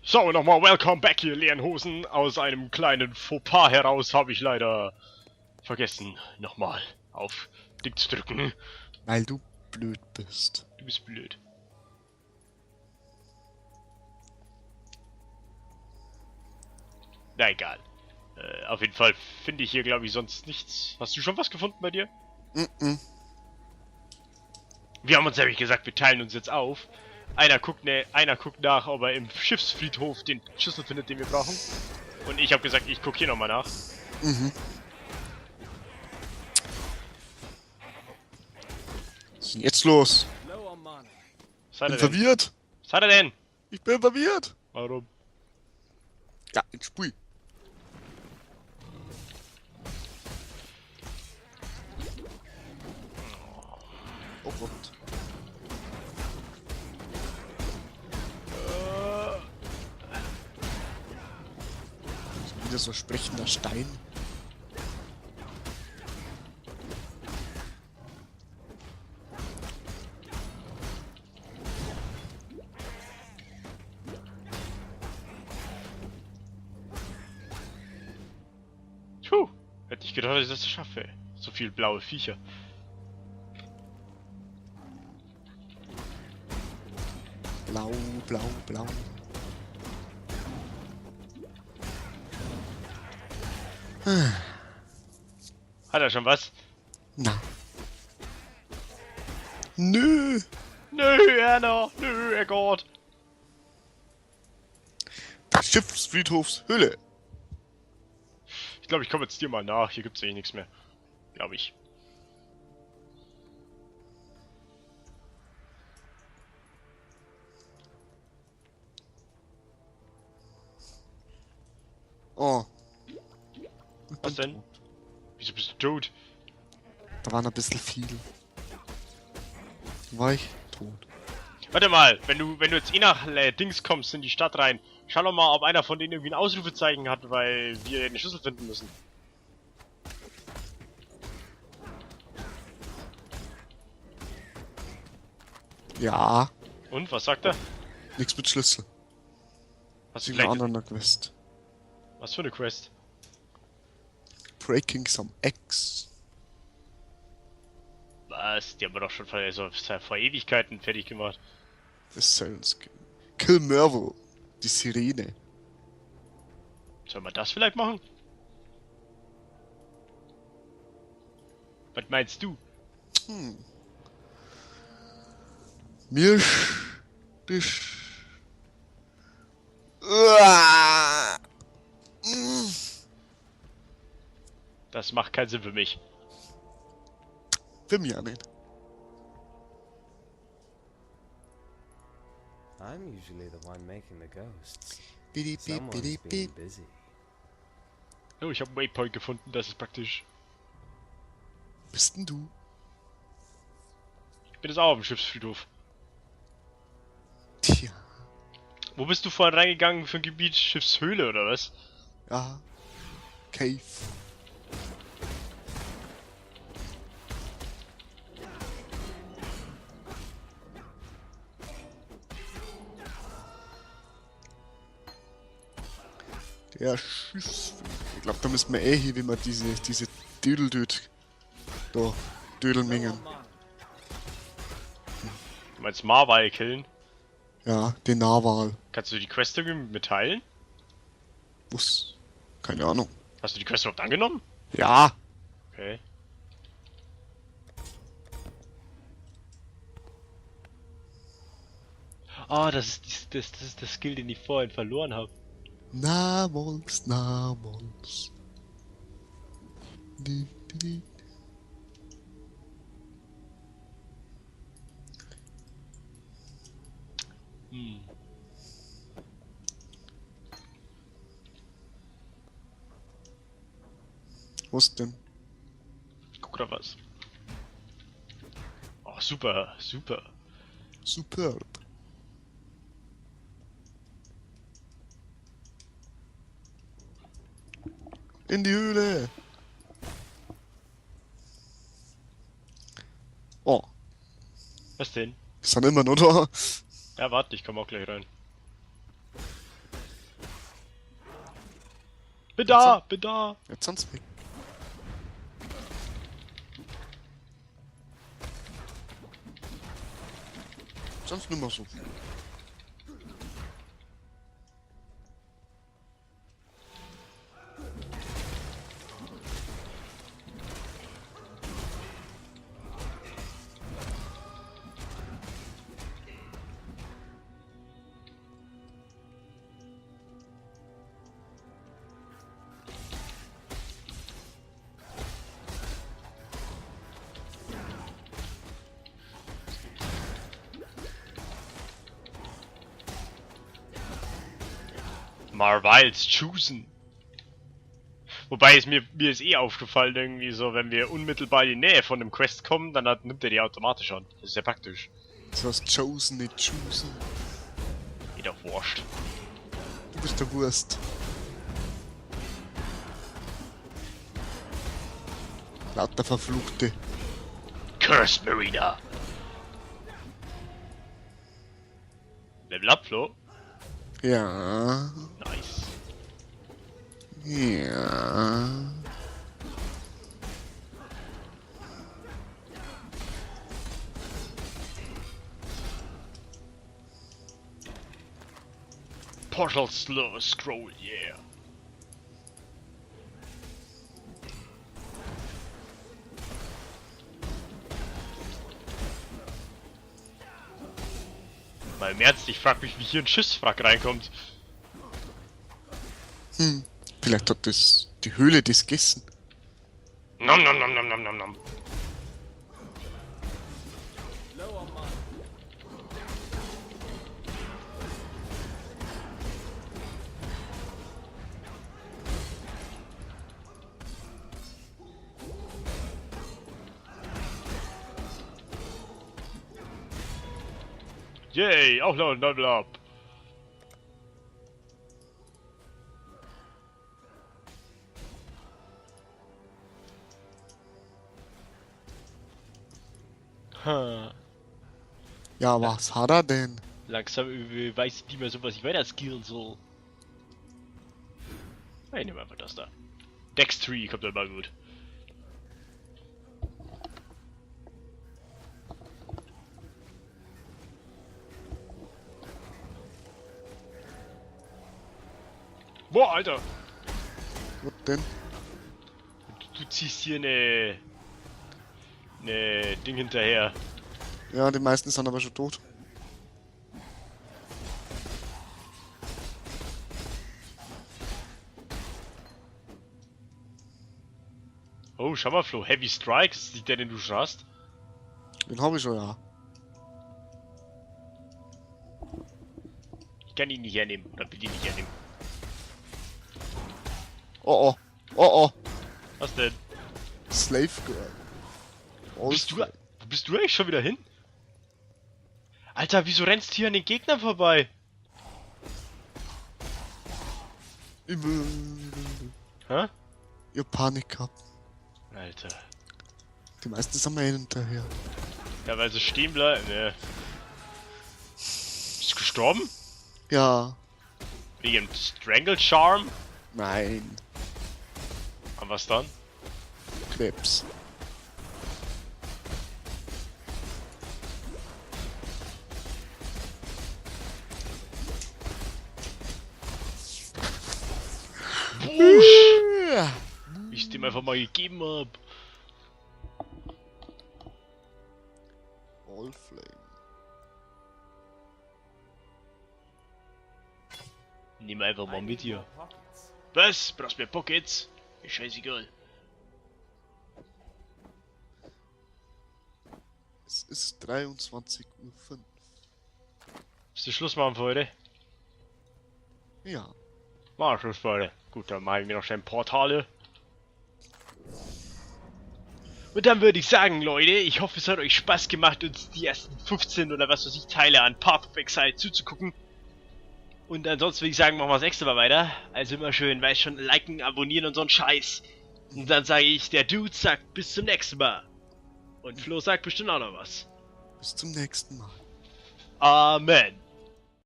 So, nochmal welcome back hier, Lernhosen. Aus einem kleinen Fauxpas heraus habe ich leider vergessen, nochmal auf Ding zu drücken. Weil du blöd bist. Du bist blöd. Na egal. Auf jeden Fall finde ich hier, glaube ich, sonst nichts. Hast du schon was gefunden bei dir? Wir haben uns nämlich gesagt, wir teilen uns jetzt auf. Einer guckt nach, ob er im Schiffsfriedhof den Schlüssel findet, den wir brauchen. Und ich habe gesagt, ich gucke hier nochmal nach. Was ist denn jetzt los? Was hat Bin er denn? verwirrt. Was hat er denn? Ich bin verwirrt. Warum? Ja, ich spui. Oh Gott. Ist wieder so sprechender Stein. Puh, hätte ich gedacht, dass ich das schaffe. So viel blaue Viecher. Blau, blau, blau. Hat er schon was? Na. Nö. Nö, Erna! Nö, Herrgott! Schiffsfriedhofshöhle. Ich glaube, ich komme jetzt dir mal nach. Hier gibt's eh nichts mehr. Glaube ich. Oh. Was denn? Wieso bist du tot? Da waren ein bisschen viel. War ich tot. Warte mal, wenn du jetzt eh nach Dings kommst in die Stadt rein, schau doch mal, ob einer von denen irgendwie ein Ausrufezeichen hat, weil wir den Schlüssel finden müssen. Ja. Und, was sagt er? Nix mit Schlüssel. Hast du Irgendeine vielleicht... andere Quest. Was für eine Quest? Breaking some eggs. Was? Die haben wir doch schon vor Ewigkeiten fertig gemacht. The Silence King. Kill Mervo. Die Sirene. Sollen wir das vielleicht machen? Was meinst du? Mir dich. Uah. Das macht keinen Sinn für mich. Für mich auch nicht. I'm usually the one making the ghosts. Bidi, bidi, Someone's bidi, been bidi. busy. Oh, ich habe einen Waypoint gefunden, das ist praktisch. Bist denn du? Ich bin jetzt auch auf dem Schiffsfriedhof. Tja. Wo bist du vorhin reingegangen für ein Gebiet? Schiffshöhle oder was? Ja. Cave. Der Schiffs. Ich glaube, da müssen wir hier, wie man diese Dödeldöd da Dödelmengen. Du meinst Marwal killen? Ja, den Narwal. Kannst du die Quest irgendwie mitteilen? Was? Keine Ahnung. Hast du die Quest überhaupt angenommen? Ja. Okay. Ah, das ist der Skill, den ich vorhin verloren habe. Namals, Namals. Di, di, di. Hm. Was denn? Guck da was. Oh, super, super. Superb. In die Höhle. Oh, Was denn? wir sind immer noch da. Ja, warte, ich komme auch gleich rein. Bin da, bin da. Jetzt sind's weg. Sonst nur mal so. Marvels choosen. Wobei mir ist eh aufgefallen, irgendwie so, wenn wir unmittelbar in die Nähe von dem Quest kommen, dann nimmt er die automatisch an. Das ist ja praktisch. Das heißt chosen, nicht choosen. Geht doch wurscht. Du bist der Wurst. Lauter Verfluchte. Curse Marina! Level up, Flo. Ja. Nice. Ja. Portal slow scroll, yeah. Mal im Ernst, ich frag mich, wie hier ein Schiffswrack reinkommt. Vielleicht hat das die Höhle das gegessen. Nom nom nom nom nom nom nom. Yay, auch noch ein Level up. Hm. Ja, was hat er denn? Langsam weiß ich nicht mehr so, was ich weiter skillen soll. Ich nehme einfach das da. Dextree kommt immer gut. Boah, Alter! Was denn? Du ziehst hier ne Ding hinterher. Ja, die meisten sind aber schon tot. Oh, schau mal, Flo. Heavy Strike, ist nicht der, den du schon hast? Den habe ich schon, ja. Ich kann ihn nicht hernehmen. Oder will ihn nicht hernehmen. Oh oh. Oh oh. Was denn? Slave Girl. Wo bist du eigentlich schon wieder hin? Alter, wieso rennst du hier an den Gegnern vorbei? Ich Hä? hab Panik gehabt. Alter. Die meisten sind mir hinterher. Ja, weil sie stehen bleiben, ne. Bist du gestorben? Ja. Wegen Strangle Charm? Nein. Und was dann? Krebs. Busch! Ja. Wie ich es dem einfach mal gegeben hab. All Flame. Nimm einfach mal mit hier. Was? Brauchst mehr Pockets? Ist scheißegal. Es ist 23:05 Uhr. Bist du Schluss machen für heute? Ja. Mach Schluss für heute. Gut, dann machen wir noch schnell Portale. Und dann würde ich sagen, Leute, ich hoffe, es hat euch Spaß gemacht, uns die ersten 15 oder was weiß ich Teile an Path of Exile zuzugucken. Und ansonsten würde ich sagen, machen wir das nächste Mal weiter. Also immer schön, weiß schon, liken, abonnieren und so ein Scheiß. Und dann sage ich, der Dude sagt bis zum nächsten Mal. Und Flo sagt bestimmt auch noch was. Bis zum nächsten Mal. Amen.